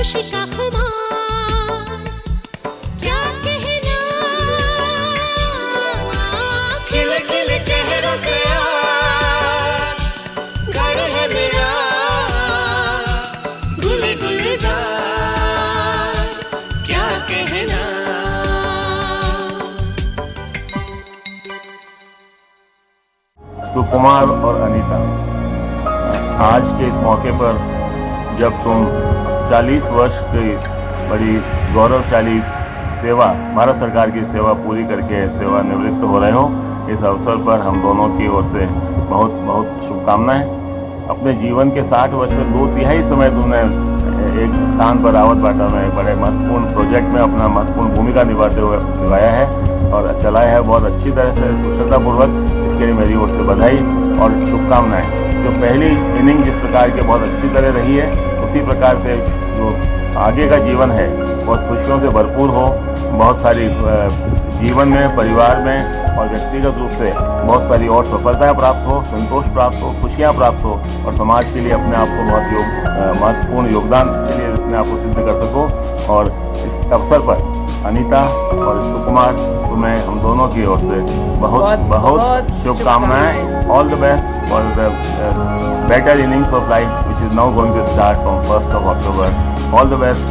खुशी का खुमार, क्या कहना, खिले खिले चेहरों से आज घर है मेरा गुले गुलजार, क्या कहना। सुकुमार और अनीता, आज के इस मौके पर जब तुम 40 वर्ष की बड़ी गौरवशाली सेवा, भारत सरकार की सेवा पूरी करके सेवानिवृत्त हो रहे हो, इस अवसर पर हम दोनों की ओर से बहुत बहुत शुभकामनाएं। अपने जीवन के 60 वर्ष में 2/3 समय तुमने एक स्थान पर रावत भाटा में एक बड़े महत्वपूर्ण प्रोजेक्ट में अपना महत्वपूर्ण भूमिका निभाया है और चलाया है बहुत अच्छी तरह से, कुशलतापूर्वक। इसके लिए मेरी ओर से बधाई और शुभकामनाएं। जो पहली इनिंग जिस प्रकार की बहुत अच्छी तरह रही है, उसी प्रकार से जो आगे का जीवन है बहुत खुशियों से भरपूर हो, बहुत सारी जीवन में, परिवार में और व्यक्तिगत रूप से बहुत सारी और सफलताएं प्राप्त हो, संतोष प्राप्त हो, खुशियां प्राप्त हो और समाज के लिए अपने आप को बहुत महत्वपूर्ण योगदान के लिए अपने आप को सिद्ध कर सको। और इस अवसर पर अनीता और सुकुमार, तुम्हें हम दोनों की ओर से बहुत बहुत शुभकामनाएं। All the best for the better innings of life which is now going to start from 1 October. All the best.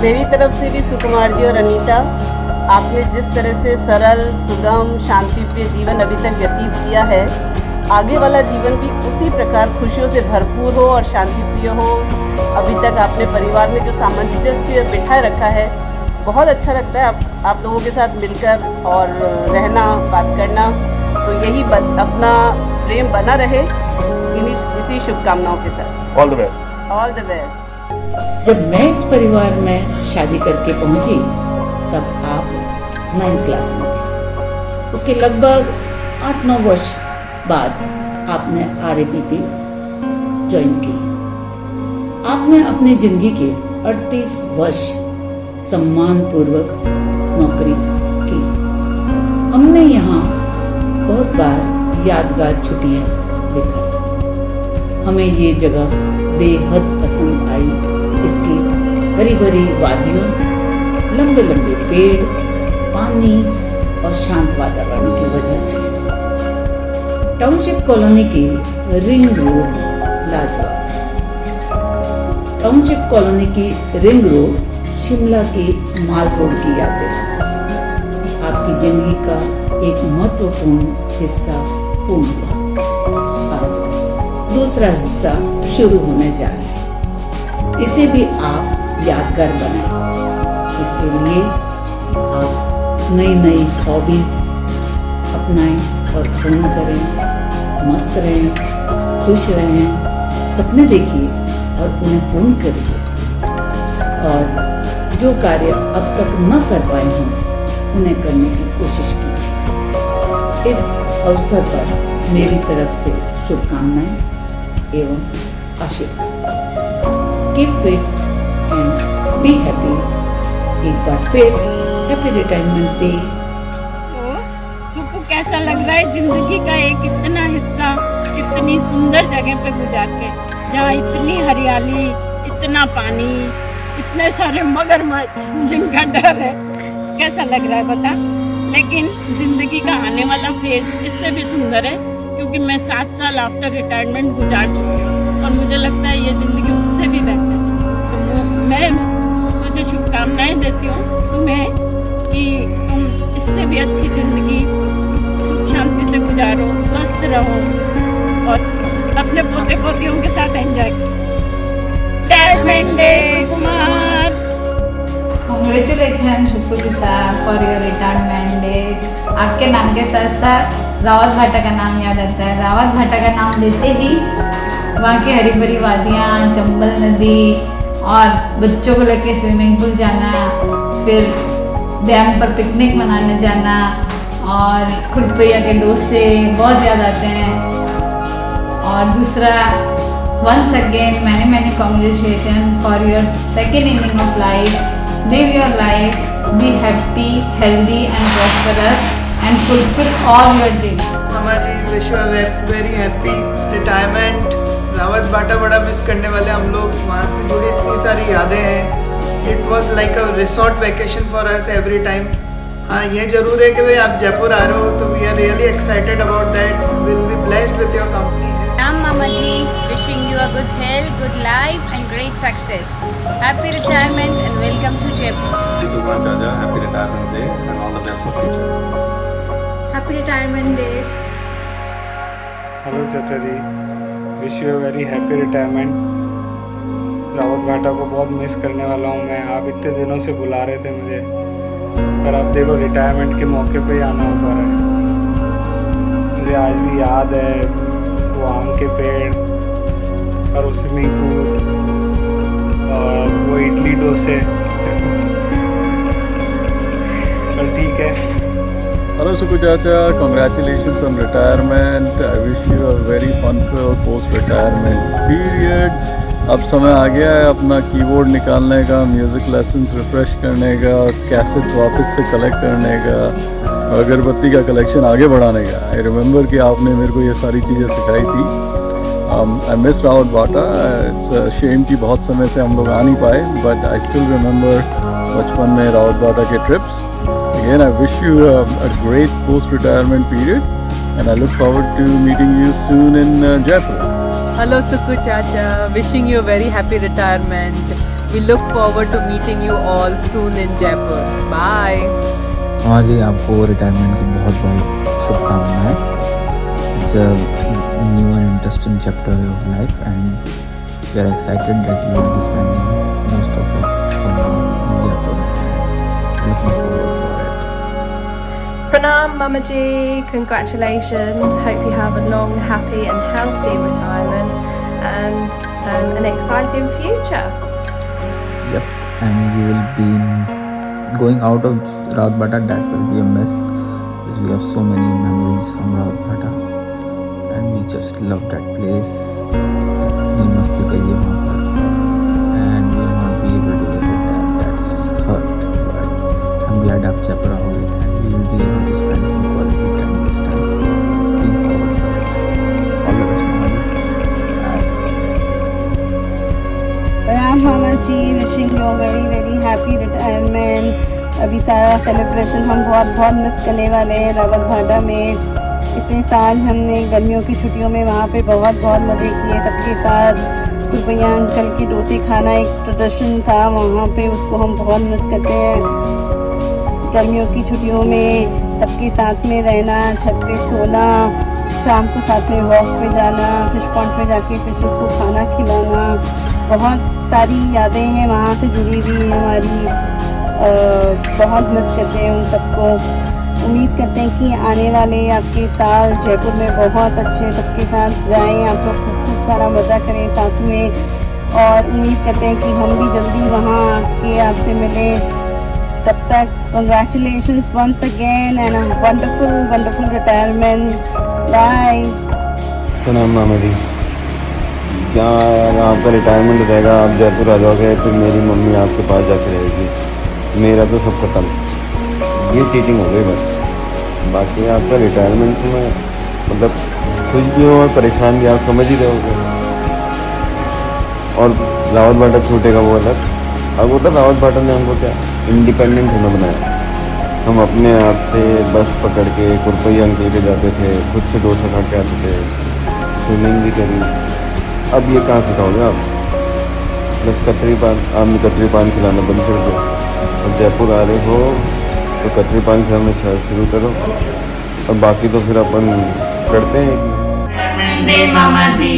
मेरी तरफ से भी सुकुमार जी और अनीता, आपने जिस तरह से सरल, सुगम, शांतिप्रिय जीवन अभी तक व्यतीत किया है, आगे वाला जीवन भी उसी प्रकार खुशियों से भरपूर हो और शांतिप्रिय हो। अभी तक आपने परिवार में जो सामंजस्य बिठाए रखा है, बहुत अच्छा लगता है आप लोगों के साथ मिलकर और रहना, बात करना। तो यही अपना प्रेम बना रहे, इसी शुभकामनाओं के साथ। All the best. All the best. जब मैं इस परिवार में शादी करके पहुंची, तब आप 9th क्लास में थे। उसके लगभग 8-9 वर्ष बाद आपने RAPP ज्वाइन की। आपने अपनी जिंदगी के 38 वर्ष सम्मानपूर्वक नौकरी की। हमने यहाँ बहुत बार यादगार छुट्टियाँ बिताई। हमें ये जगह बेहद पसंद आई। इसकी हरी भरी वादियों, लंबे लंबे पेड़, पानी और शांत वातावरण की वजह से। टाउनशिप कॉलोनी की रिंग रोड लाजवाब है। टाउनशिप कॉलोनी की रिंग रोड शिमला की माल रोड की याद दिलाती है। आपकी जिंदगी का एक महत्वपूर्ण हिस्सा पूर्ण हुआ। अब दूसरा हिस्सा शुरू होने जा रहा है। इसे भी आप यादगार बनाएं। इसके लिए आप नई नई हॉबीज अपनाएं और पूर्ण करें। मस्त रहें, खुश रहें, सपने देखिए और उन्हें पूर्ण करिए। और जो कार्य अब तक न कर पाए हों, उन्हें करने की कोशिश कीजिए। इस अवसर पर मेरी तरफ से शुभकामनाएं एवं आशीर्वाद। Keep fit and be happy. एक बार फिर हैप्पी रिटायरमेंट डे। सुकू, कैसा लग रहा है जिंदगी का एक इतना हिस्सा इतनी सुंदर जगह पे गुजार के, जहाँ इतनी हरियाली, इतना पानी, इतने सारे मगरमच्छ जिनका डर है। कैसा लग रहा है बता। लेकिन जिंदगी का आने वाला फेज इससे भी सुंदर है, क्योंकि मैं 7 साल आफ्टर रिटायरमेंट गुजार चुकी हूँ और मुझे लगता है ये ज़िंदगी उससे भी बेहतर है। तो मैं तुझे शुभकामनाएं देती हूँ तुम्हें कि तुम इससे भी अच्छी ज़िंदगी सुख शांति से गुजारो, स्वस्थ रहो और अपने पोते पोतियों के साथ एंजॉय करो। Retirement day Kumar. Congratulations शुक्रिया फॉर योर रिटायरमेंट डे। आपके नाम के साथ साथ रावत भाटा का नाम याद आता है। रावत भाटा का नाम लेते ही वहाँ की हरी भरी वादियाँ, चंबल नदी और बच्चों को लेके स्विमिंग पूल जाना, फिर डैम पर पिकनिक मनाने जाना और खुरपैया के डोसे बहुत याद आते हैं। और दूसरा, once again many congratulations for your second inning of life. Live your life, be happy, healthy and prosperous and fulfill all your dreams. हमारी wish you very happy retirement Rawat भाटा बड़ा मिस करने वाले हम लोग। वहाँ से जुड़ी इतनी सारी यादें हैं। It was like a resort vacation for us every time. हाँ, ये जरूर है कि भाई आप जयपुर आ रहे हो तो we are really excited about that. Will be blessed with your company. Mama Ji, wishing you a good health, good life and great success. Happy retirement and welcome to Jaipur. Sukman Chacha, happy retirement day and all the best for future. Happy retirement day. Hello चाचा ji, wish you very happy retirement. Rawatbhata को बहुत miss करने वाला हूँ मैं। आप इतने दिनों से बुला रहे थे मुझे, पर अब देखो रिटायरमेंट के मौके पे ही आना हो पा रहा है। मुझे आज भी याद है वो आम के पेड़ और वो स्विमिंग पूल और वो इडली डोसे। पर ठीक है। Hello Suku Chacha, congratulations on retirement. I wish you a very fun-filled post-retirement period. अब समय आ गया है अपना कीबोर्ड निकालने का, म्यूज़िक लेसन्स रिफ़्रेश करने का, कैसेट्स वापस से कलेक्ट करने का, अगरबत्ती का कलेक्शन आगे बढ़ाने का। आई रिमेंबर कि आपने मेरे को ये सारी चीज़ें सिखाई थी। आई मिस रावत भाटा। इट्स शेम कि बहुत समय से हम लोग आ नहीं पाए, बट आई स्टिल रिमेंबर बचपन में रावत भाटा के trips. Again, I wish you a great post-retirement period, and I look forward to meeting you soon in Jaipur. Hello Suku Chacha, wishing you a very happy retirement. We look forward to meeting you all soon in Jaipur. Bye. हाँ जी, आपको retirement की बहुत बहुत शुभकामनाएं। It's a new and interesting chapter of life, and we are excited that you will be spending most of it from now in Jaipur. Looking forward for it. Pranam Mama Ji, congratulations. Hope you have a long, happy and healthy retirement and an exciting future. Yep, and you will be going out of Raut Bata. That will be a mess because we have so many memories from Raut Bata and we just love that place. इतनी मस्ती करिए वहाँ पर and we will not be able to visit that. That's hurt, but I'm glad आप जयपुर आओगे and we will be able to spend some quality time this time. Looking forward for it. All the best, Mama. Bye. प्रणाम मामा ji, wishing you very very happy retirement. अभी सारा celebration हम बहुत बहुत miss करने वाले हैं रावत भाटा में। इतने साल हमने गर्मियों की छुट्टियों में वहाँ पे बहुत बहुत मज़े किए सबके साथ। कुरपैया अंकल की डोसे खाना एक ट्रेडिशन था वहाँ पे, उसको हम बहुत मिस करते हैं। गर्मियों की छुट्टियों में सबके साथ में रहना, छत पे सोना, शाम को साथ में वॉक पे जाना, फिश पॉन्ड पे जाके फिशेस को खाना खिलाना, बहुत सारी यादें हैं वहाँ से जुड़ी हुई हमारी। बहुत मिस करते हैं उन सबको। उम्मीद करते हैं कि आने वाले आपके साल जयपुर में बहुत अच्छे सबके साथ जाएं, आप लोग खूब सारा मज़ा करें साथ में, और उम्मीद करते हैं कि हम भी जल्दी वहाँ आके आपसे मिलें। तब तक congratulations once again and a wonderful wonderful retirement. Bye. प्रणाम मामा जी। क्या आपका रिटायरमेंट रहेगा, आप जयपुर आ जाओगे, फिर मेरी मम्मी आपके पास जाके रहेगी। मेरा तो सब खत्म, ये चीटिंग हो गई बस। बाकी आपका रिटायरमेंट से मैं मतलब खुश भी हूँ और परेशान भी, आप समझ ही रहे होगे। और रावत भाटा छूटेगा वो अलग। अब वो तो रावत भाटा ने हमको क्या इंडिपेंडेंट होना बनाया। हम अपने आप से बस पकड़ के कुरपैया अंकल के जाते थे, खुद से डोसा खा के आते थे, स्विमिंग भी करी। अब ये कहाँ सिखाओगे आप? बस कतरी पान, आपने कतरी पान खिलाना बंद कर दो। अब जयपुर आ रहे हो तो कतरी पान खिलाना शुरू करो, और बाकी तो फिर अपन करते हैं। Day Mama Ji,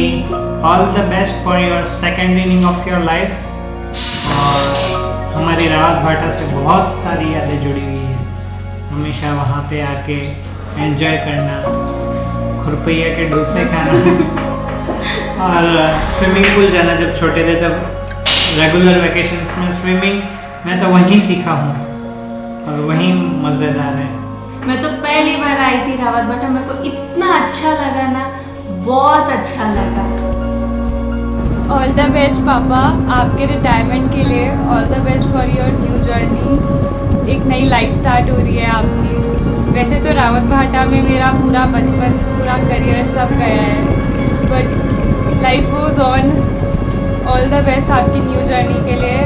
all the best for your second inning of your life। और हमारी रावत भाटा से बहुत सारी यादें जुड़ी हुई हैं। हमेशा वहाँ पे आके एंजॉय करना, खुरपैया के डोसे खाना और स्विमिंग पूल जाना। जब छोटे थे तब रेगुलर वेकेशंस में स्विमिंग मैं तो वहीं सीखा हूँ और वहीं मज़ेदार है। मैं तो पहली बार आई थी रावत भाटा, मेरे को इतना अच्छा लगा ना, बहुत अच्छा लगा। ऑल द बेस्ट पापा आपके रिटायरमेंट के लिए। All the best for your new journey. एक नई लाइफ स्टार्ट हो रही है आपकी। वैसे तो रावत भाटा में मेरा पूरा बचपन, पूरा करियर सब गया है, बट लाइफ गोज आपकी न्यू जर्नी के लिए।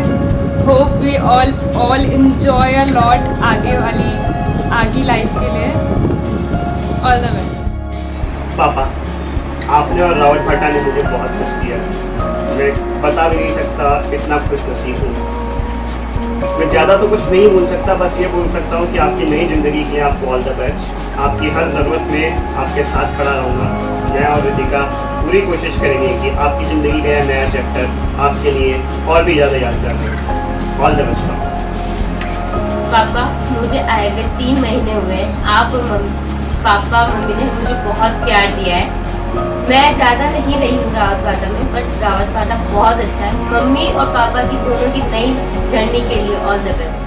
Hope we all enjoy a lot आगे लाइफ के लिए। All the best. पापा, आपने और रावत भाटा ने मुझे बहुत कुछ दिया। मैं बता भी नहीं सकता कितना खुश नसीब हूँ। मैं ज़्यादा तो कुछ नहीं बोल सकता, बस ये बोल सकता हूँ कि आपकी नई ज़िंदगी के लिए आपको ऑल द बेस्ट। आपकी हर ज़रूरत में आपके साथ खड़ा रहूँगा। मैं और रितिका पूरी कोशिश करेंगे कि आपकी ज़िंदगी का यह नया चैप्टर आपके लिए और भी ज़्यादा यादगार हो। ऑल द बेस्ट पापा। मुझे आए हुए 3 महीने हुए। आप और पापा मम्मी ने मुझे बहुत प्यार दिया है। मैं ज़्यादा नहीं रही हूँ रावत भाटा में, बट रावत भाटा बहुत अच्छा है। मम्मी और पापा की दोनों की नई जर्नी के लिए ऑल द बेस्ट।